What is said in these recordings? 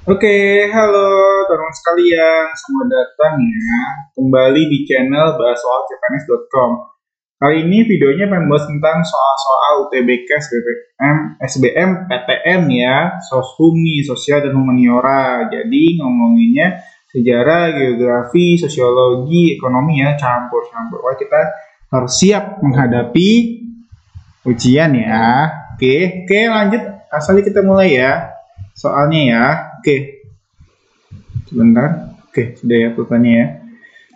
Oke, halo teman sekalian, selamat datang ya kembali di channel bahas soal cpns.com. Kali ini videonya akan membahas tentang soal-soal UTBK, SBM, SBM, PTN ya, Soshum nih, sosial dan humaniora. Jadi ngomonginnya sejarah, geografi, sosiologi, ekonomi ya, campur-campur. Wah, kita harus siap menghadapi ujian ya. Oke, lanjut. Asalnya kita mulai ya. Soalnya ya, oke. Sebentar. Oke, sudah ya pulpennya ya.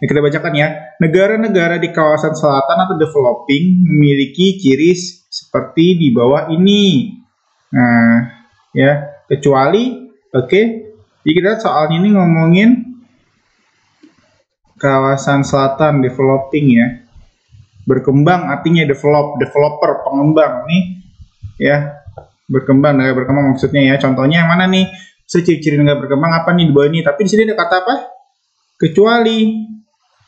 Nah, kita bacakan ya. Negara-negara di kawasan selatan atau developing memiliki ciri seperti di bawah ini. Nah, ya, kecuali oke. Jadi kita soal ini ngomongin kawasan selatan developing ya. Berkembang artinya developer, pengembang nih ya. Berkembang, negara berkembang maksudnya ya. Contohnya yang mana nih? Ciri-ciri negara berkembang apa nih di bawah ini? Tapi di sini ada kata apa? Kecuali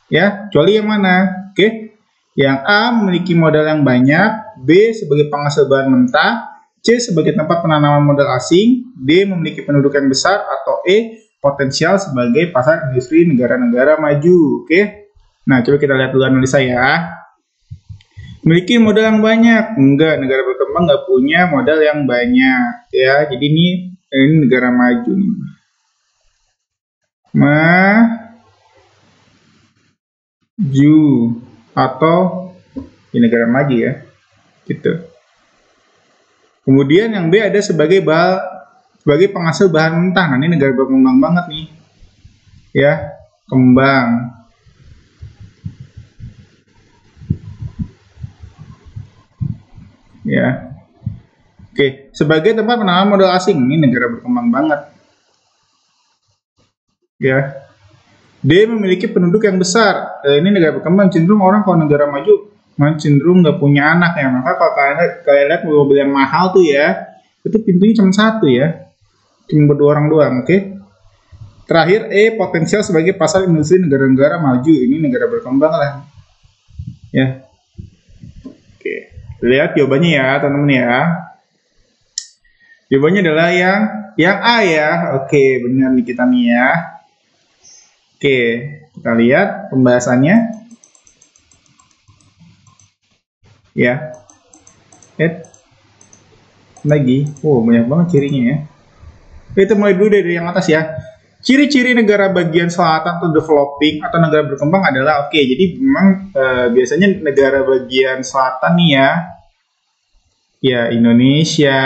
ya, kecuali yang mana? Oke. Yang A memiliki modal yang banyak, B sebagai penghasil bahan mentah, C sebagai tempat penanaman modal asing, D memiliki penduduk yang besar, atau E potensial sebagai pasar industri negara-negara maju. Oke. Nah, coba kita lihat dulu analisa ya. Memiliki modal yang banyak. Enggak, negara berkembang nggak punya modal yang banyak ya. Jadi ini negara maju nih. Maju atau di negara maju ya. Gitu. Kemudian yang B ada sebagai penghasil bahan mentah. Nah, ini negara berkembang banget nih. Ya, kembang. Ya. Oke, sebagai tempat penanaman modal asing, ini negara berkembang banget. Ya. D memiliki penduduk yang besar. Ini negara berkembang, cenderung orang kalau negara maju cenderung nggak punya anak ya. Maka kalau kalian lihat mobil yang mahal tuh ya, itu pintunya cuma satu ya, cuma berdua orang doang. Oke. Terakhir E potensial sebagai pasar industri negara-negara maju. Ini negara berkembang lah. Ya. Oke. Lihat jawabannya ya, teman-teman ya. Jawabannya adalah yang A ya. Oke, benar nih kita nih ya. Oke, kita lihat pembahasannya. Ya. Lagi. Oh, banyak banget cirinya ya. Kita mulai dulu dari yang atas ya. Ciri-ciri negara bagian selatan atau developing atau negara berkembang adalah oke. Jadi memang biasanya negara bagian selatan nih ya Indonesia,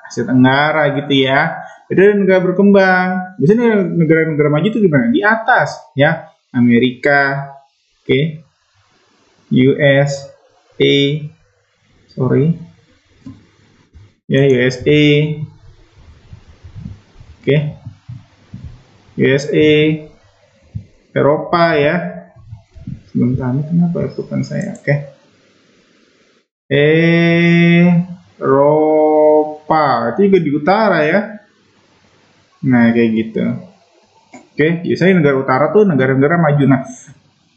Asia Tenggara gitu ya. Itu negara berkembang. Biasanya negara-negara maju itu gimana? Di atas ya. Amerika, oke. US, A, sorry. Ya, USA. Oke. USA, Eropa ya. Sebentar, ini kenapa ya bukan saya? Oke. Eropa, itu juga di utara ya. Nah, kayak gitu. Oke, biasanya negara utara tuh negara-negara maju. Nah,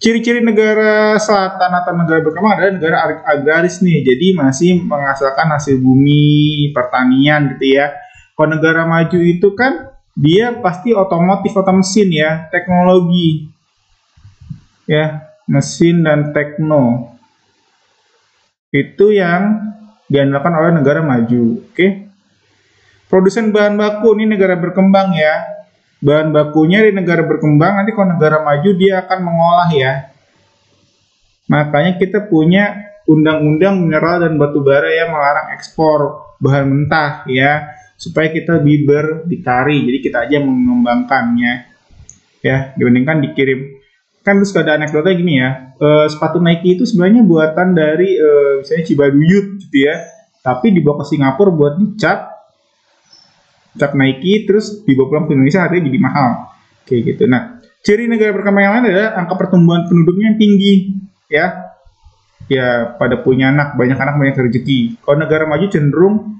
ciri-ciri negara selatan atau negara berkembang adalah negara agraris nih. Jadi masih menghasilkan hasil bumi, pertanian gitu ya. Kalau negara maju itu kan dia pasti otomotif atau mesin ya, teknologi. Ya, mesin dan tekno. Itu yang diandalkan oleh negara maju. Oke. Produsen bahan baku ini negara berkembang ya. Bahan bakunya di negara berkembang, nanti kalau negara maju dia akan mengolah ya. Makanya kita punya undang-undang mineral dan batu bara yang melarang ekspor bahan mentah ya, supaya kita berdikari. Jadi kita aja mengembangkannya ya, dibandingkan dikirim. Kan terus ada anekdotnya gini ya, sepatu Nike itu sebenarnya buatan dari misalnya Cibaduyut gitu ya, tapi dibawa ke Singapura buat dicap Nike, terus dibawa pulang ke Indonesia harganya jadi mahal kayak gitu. Nah, ciri negara berkembang yang lain adalah angka pertumbuhan penduduknya yang tinggi ya pada punya banyak anak banyak rezeki. Kalau negara maju cenderung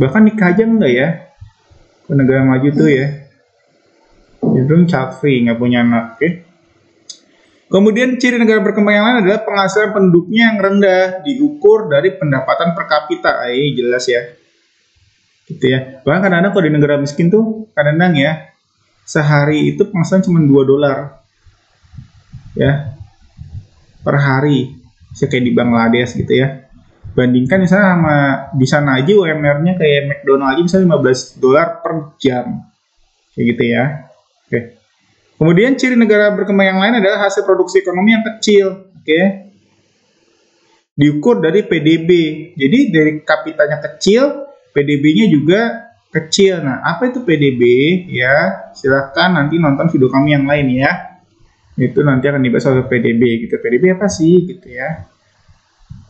bahkan nikah aja enggak ya. Kalau negara maju tuh ya cenderung child free, nggak punya anak. Oke. Kemudian ciri negara berkembang yang lain adalah penghasilan penduduknya yang rendah diukur dari pendapatan per kapita. Jelas ya. gitu ya. Bahkan kadang-kadang kalau di negara miskin tuh kadang-kadang ya sehari itu penghasilan cuma $2 ya per hari, kayak di Bangladesh gitu ya. Bandingkan misalnya sama di sana aja UMR-nya kayak McDonald aja misalnya $15 per jam, kayak gitu ya. Oke. Kemudian ciri negara berkembang yang lain adalah hasil produksi ekonomi yang kecil, oke. Diukur dari PDB. Jadi dari kapitanya kecil, PDB-nya juga kecil. Nah, apa itu PDB? Ya, silahkan nanti nonton video kami yang lain ya. Itu nanti akan dibahas oleh PDB gitu. PDB apa sih gitu ya.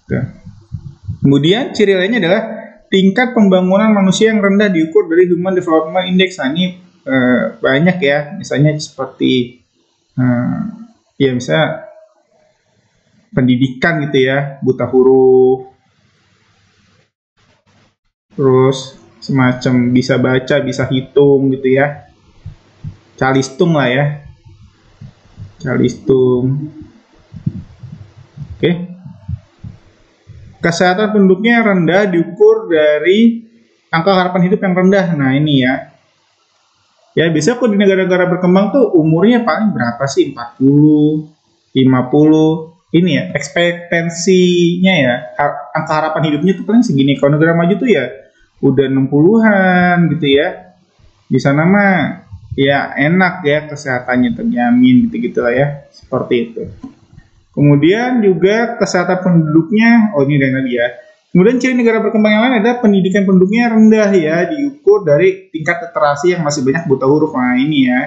Tuh. Kemudian ciri lainnya adalah tingkat pembangunan manusia yang rendah diukur dari Human Development Index. Nah, ini banyak ya, misalnya seperti ya misalnya pendidikan gitu ya, buta huruf, terus semacam bisa baca, bisa hitung gitu ya, calistung lah ya, calistung. Oke. Kesehatan penduduknya rendah diukur dari angka harapan hidup yang rendah. Nah ini ya. Ya biasanya kok di negara-negara berkembang tuh umurnya paling berapa sih? 40, 50. Ini ya, ekspektasinya ya, angka harapan hidupnya tuh paling segini. Kalau negara maju tuh ya udah 60-an gitu ya. Di sana mah ya enak ya, kesehatannya terjamin gitu-gitu lah ya. Seperti itu. Kemudian juga kesehatan penduduknya, oh ini dari ya. Kemudian ciri negara berkembang yang lain adalah pendidikan penduduknya rendah ya, diukur dari tingkat literasi yang masih banyak buta huruf. Nah ini ya,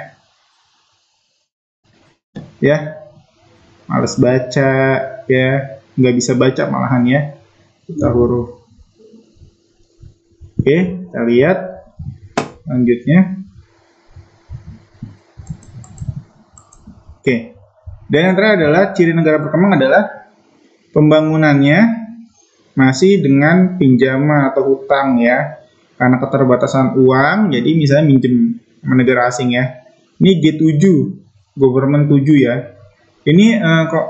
ya males baca ya, nggak bisa baca malahan ya, buta huruf. Oke, kita lihat selanjutnya. Oke, dan yang terakhir adalah ciri negara berkembang adalah pembangunannya masih dengan pinjaman atau hutang ya, karena keterbatasan uang. Jadi misalnya minjem sama negara asing ya. Ini G7, government 7 ya. Ini kok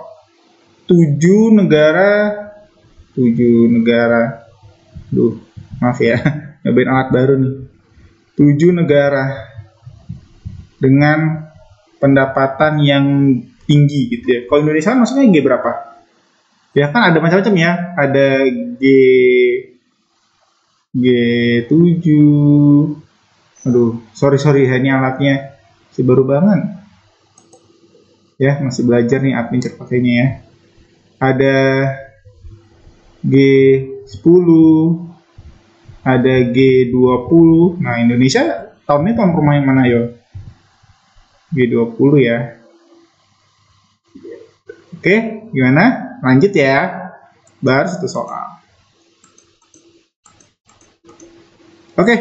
7 negara, duh maaf ya, nyobain alat baru nih. 7 negara dengan pendapatan yang tinggi gitu ya. Kalau Indonesia maksudnya G berapa? Ya kan ada macam-macam ya. Ada G7. Aduh, sorry ini alatnya masih baru banget. Ya, masih belajar nih admin cek pakainya ya. Ada G10, ada G20. Nah, Indonesia tahun ini tahun rumah yang mana yo? G20 ya. Oke, gimana? Lanjut ya. Baru satu soal. Oke,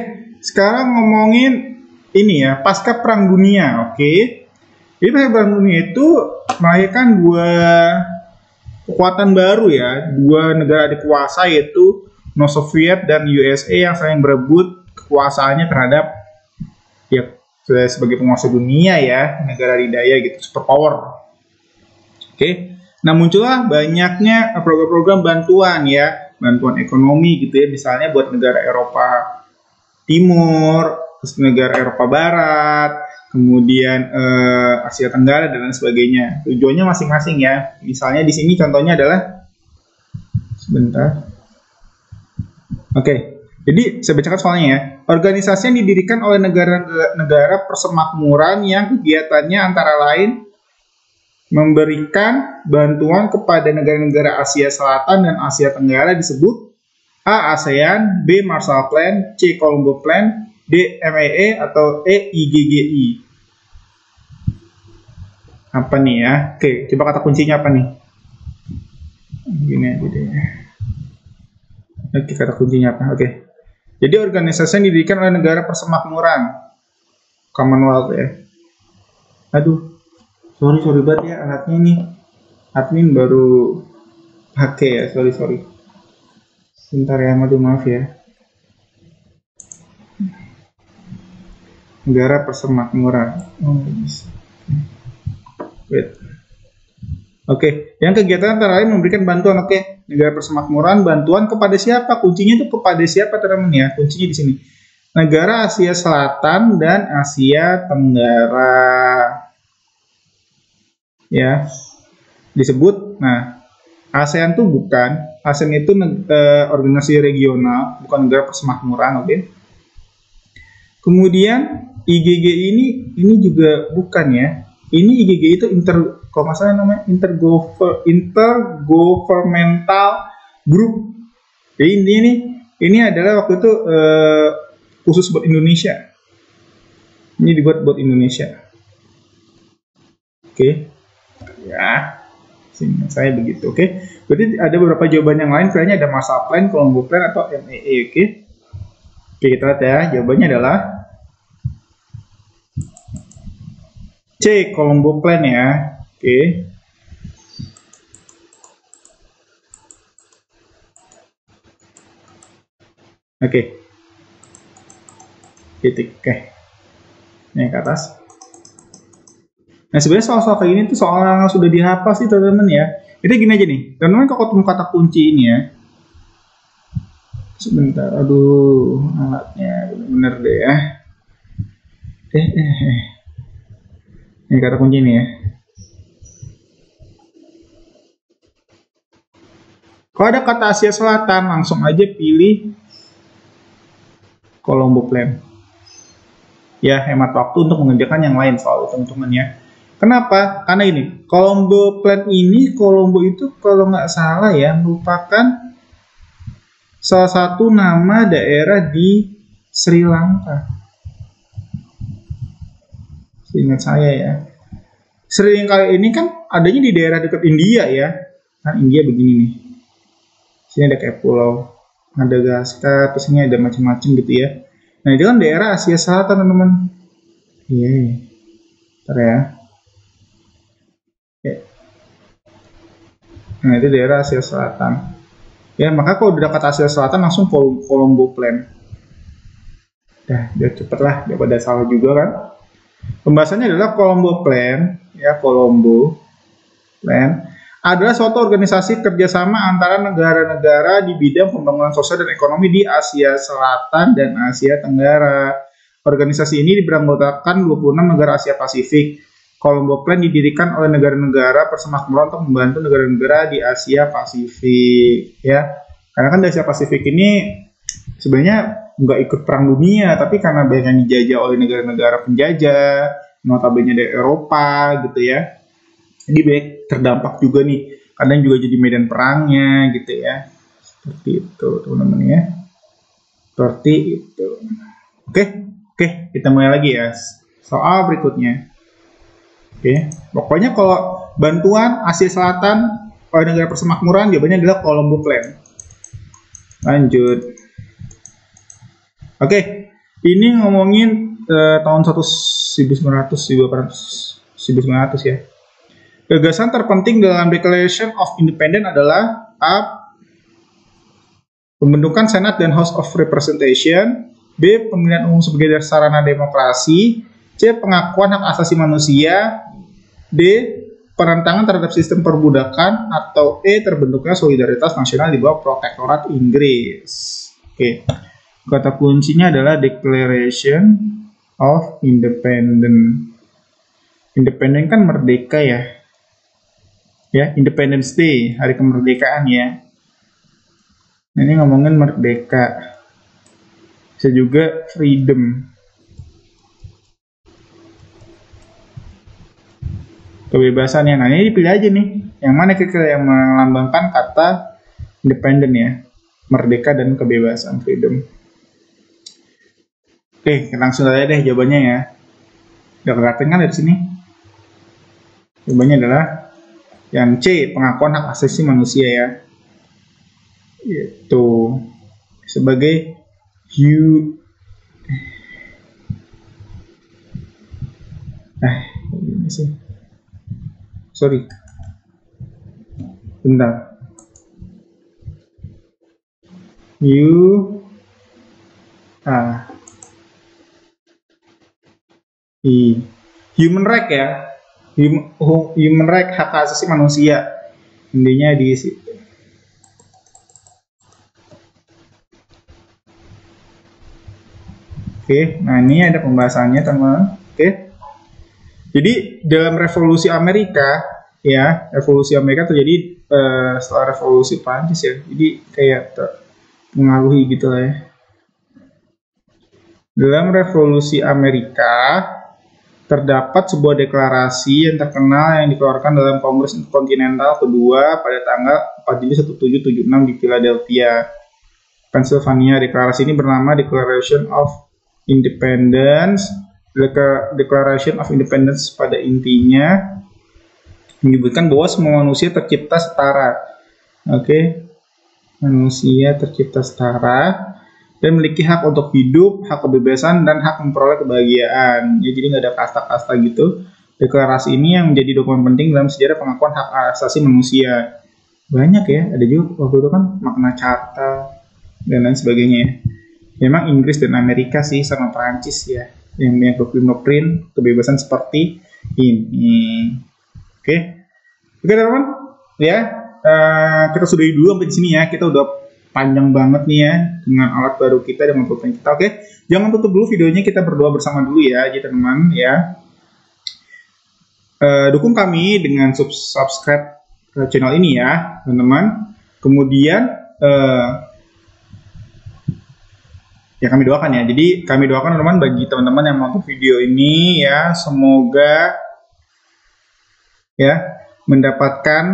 sekarang ngomongin ini ya, pasca Perang Dunia. Oke. Jadi pasca Perang Dunia itu melahirkan dua kekuatan baru ya, dua negara adik kuasa yaitu Uni Soviet dan USA yang saling berebut kekuasaannya terhadap ya sebagai penguasa dunia ya, negara adidaya gitu, superpower. Oke. Nah, muncullah banyaknya program-program bantuan ya, bantuan ekonomi gitu ya, misalnya buat negara Eropa Timur, terus negara Eropa Barat, kemudian Asia Tenggara dan lain sebagainya. Tujuannya masing-masing ya. Misalnya di sini contohnya adalah sebentar. Oke. Jadi saya bacakan soalnya ya. Organisasi yang didirikan oleh negara persemakmuran yang kegiatannya antara lain memberikan bantuan kepada negara-negara Asia Selatan dan Asia Tenggara disebut A. ASEAN, B. Marshall Plan, C. Colombo Plan, D. MEE, atau E. IGGI. Apa nih ya? Oke, coba kata kuncinya apa nih? Gini aja deh. Oke, kata kuncinya apa? Oke. Jadi organisasi yang didirikan oleh negara persemakmuran, Commonwealth ya. Aduh. Sorry banget ya alatnya nih. Admin baru pakai ya, sorry. Bentar ya, maaf ya. Negara persemakmuran. Oke, yang kegiatan antara lain memberikan bantuan. Oke, negara persemakmuran, bantuan kepada siapa? Kuncinya itu kepada siapa teman-teman ya? Kuncinya di sini. negara Asia Selatan dan Asia Tenggara. Ya, disebut. Nah, ASEAN tuh bukan. ASEAN itu organisasi regional, bukan negara persemakmuran, oke? Kemudian IGG ini juga bukan ya. Ini IGG itu kalau masalah namanya intergovernmental group. Jadi ini adalah waktu itu khusus buat Indonesia. Ini dibuat buat Indonesia. Oke. Ya. Seingat saya begitu, oke? Berarti ada beberapa jawaban yang lain, kayaknya ada Marshall Plan, Colombo Plan, atau MEE, oke? Oke, kita lihat ya. Jawabannya adalah C, Colombo Plan ya. Oke. Oke. Titik. Oke. Ini ke atas. Nah, sebenarnya soal-soal kayak gini tuh soal yang sudah dihafal sih teman-teman ya. Jadi gini aja nih. Teman-teman kalau ketemu kata kunci ini ya. Sebentar, aduh, alatnya bener deh ya. Ini kata kunci ini ya. Kalau ada kata Asia Selatan, langsung aja pilih Colombo Plan. Ya, hemat waktu untuk mengerjakan yang lain soal itu teman-teman ya. Kenapa? Karena ini, Colombo Plan ini, Colombo itu kalau nggak salah ya, merupakan salah satu nama daerah di Sri Lanka. Seingat saya ya. Sri Lanka ini kan adanya di daerah dekat India ya. Kan India begini nih. Sini ada kayak pulau Madagaskar, terus ini ada macam-macam gitu ya. Nah, itu kan daerah Asia Selatan, teman-teman. Iya. Bentar ya. Nah, itu daerah Asia Selatan. Ya, maka kalau udah dekat Asia Selatan langsung Colombo Plan. Biar cepet lah, daripada salah juga kan. Pembahasannya adalah Colombo Plan, ya, Colombo Plan adalah suatu organisasi kerjasama antara negara-negara di bidang pembangunan sosial dan ekonomi di Asia Selatan dan Asia Tenggara. Organisasi ini beranggotakan 26 negara Asia Pasifik. Colombo Plan didirikan oleh negara-negara persemakmuran untuk membantu negara-negara di Asia Pasifik, ya. Karena kan di Asia Pasifik ini sebenarnya nggak ikut perang dunia, tapi karena banyak yang dijajah oleh negara-negara penjajah, notabene dari Eropa gitu ya. Jadi banyak terdampak juga nih, kadang juga jadi medan perangnya gitu ya. Seperti itu teman-teman ya. Seperti itu. Oke, kita mulai lagi ya. Soal berikutnya. Oke, pokoknya kalau bantuan Asia Selatan oleh negara persemakmuran, jawabannya adalah Colombo Plan. Lanjut. Oke, ini ngomongin tahun 1900 ya. Gagasan terpenting dalam Declaration of Independence adalah A. Pembentukan Senat dan House of Representation, B. Pemilihan umum sebagai sarana demokrasi, C. Pengakuan hak asasi manusia, D. Penentangan terhadap sistem perbudakan, atau E. Terbentuknya solidaritas nasional di bawah protektorat Inggris. Oke, kata kuncinya adalah Declaration of Independence. Independence kan merdeka ya. Ya, Independence Day, hari kemerdekaan ya. Ini ngomongin merdeka. Bisa juga freedom. Kebebasan ya. Nah, ini dipilih aja nih. Yang mana kira-kira yang melambangkan kata independent ya. Merdeka dan kebebasan, freedom. Oke, langsung aja deh jawabannya ya. Udah kelihatan kan dari sini? Jawabannya adalah yang C, pengakuan hak asasi manusia ya. Itu sebagai ini sih. Sorry. Bentar. Human right ya. Human right, hak asasi manusia. Intinya di situ. Oke, nah ini ada pembahasannya teman. Oke. Jadi dalam revolusi Amerika ya, revolusi Amerika terjadi setelah revolusi Prancis ya. Jadi kayak pengaruhi gitu lah ya. Dalam revolusi Amerika terdapat sebuah deklarasi yang terkenal yang dikeluarkan dalam Kongres Kontinental kedua pada tanggal 4 Juli 1776 di Philadelphia, Pennsylvania. Deklarasi ini bernama Declaration of Independence. Declaration of Independence pada intinya menyebutkan bahwa semua manusia tercipta setara. Oke. Manusia tercipta setara dan memiliki hak untuk hidup, hak kebebasan, dan hak memperoleh kebahagiaan. Ya, jadi nggak ada kasta-kasta gitu. Deklarasi ini yang menjadi dokumen penting dalam sejarah pengakuan hak asasi manusia. Banyak ya, ada juga waktu itu kan Magna Carta dan lain sebagainya. Memang Inggris dan Amerika sih sama Perancis ya, yang doktrin kebebasan seperti ini. Oke, teman-teman, ya kita sudahi dulu sampai di sini ya. Kita udah panjang banget nih ya dengan alat baru kita dengan pulpen kita. Oke, jangan tutup dulu videonya, kita berdoa bersama dulu ya, teman-teman ya. Dukung kami dengan subscribe channel ini ya, teman-teman. Kemudian ya kami doakan ya. Jadi kami doakan teman-teman bagi teman-teman yang menonton video ini ya, semoga ya mendapatkan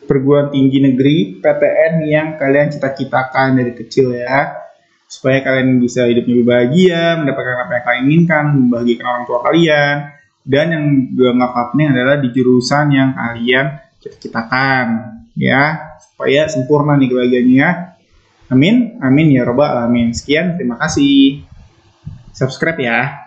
perguruan tinggi negeri PTN yang kalian cita-citakan dari kecil ya, supaya kalian bisa hidupnya lebih bahagia, mendapatkan apa yang kalian inginkan, membahagiakan orang tua kalian, dan yang juga nggak kalah adalah di jurusan yang kalian cita-citakan ya, supaya sempurna nih kebahagiaannya. Amin, amin ya robbal alamin. Sekian, terima kasih. Subscribe ya.